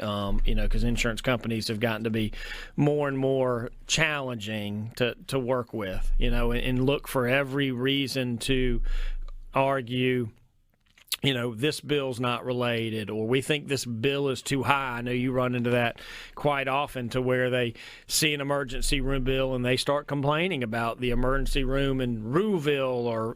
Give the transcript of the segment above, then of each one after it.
because insurance companies have gotten to be more and more challenging to work with, and look for every reason to argue, this bill's not related, or we think this bill is too high. I know you run into that quite often, to where they see an emergency room bill and they start complaining about the emergency room in Rouville or,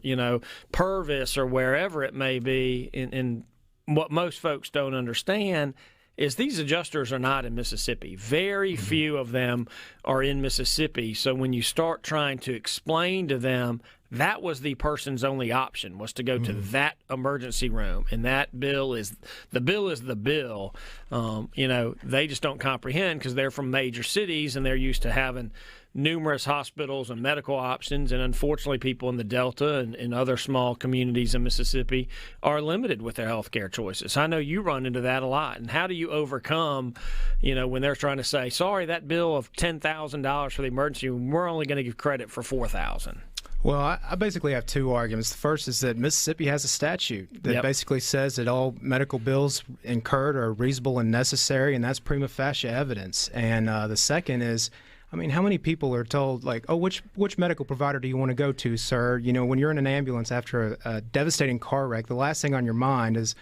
Purvis or wherever it may be. And what most folks don't understand is these adjusters are not in Mississippi. Very few of them are in Mississippi. So when you start trying to explain to them that was the person's only option, was to go to that emergency room, and that bill is the bill. They just don't comprehend, because they're from major cities and they're used to having numerous hospitals and medical options. And unfortunately, people in the Delta and other small communities in Mississippi are limited with their health care choices. I know you run into that a lot. And how do you overcome, when they're trying to say, sorry, that bill of $10,000 for the emergency room, we're only going to give credit for $4,000? Well, I basically have two arguments. The first is that Mississippi has a statute that basically says that all medical bills incurred are reasonable and necessary, and that's prima facie evidence. And the second is, how many people are told, which medical provider do you want to go to, sir? When you're in an ambulance after a devastating car wreck, the last thing on your mind is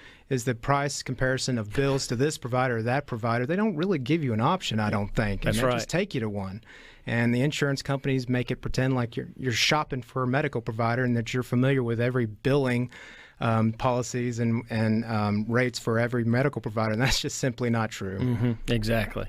the price comparison of bills to this provider or that provider. They don't really give you an option, I don't think. That's and they right. just take you to one. And the insurance companies make it pretend like you're shopping for a medical provider and that you're familiar with every billing policies and rates for every medical provider. And that's just simply not true. Mm-hmm. Exactly.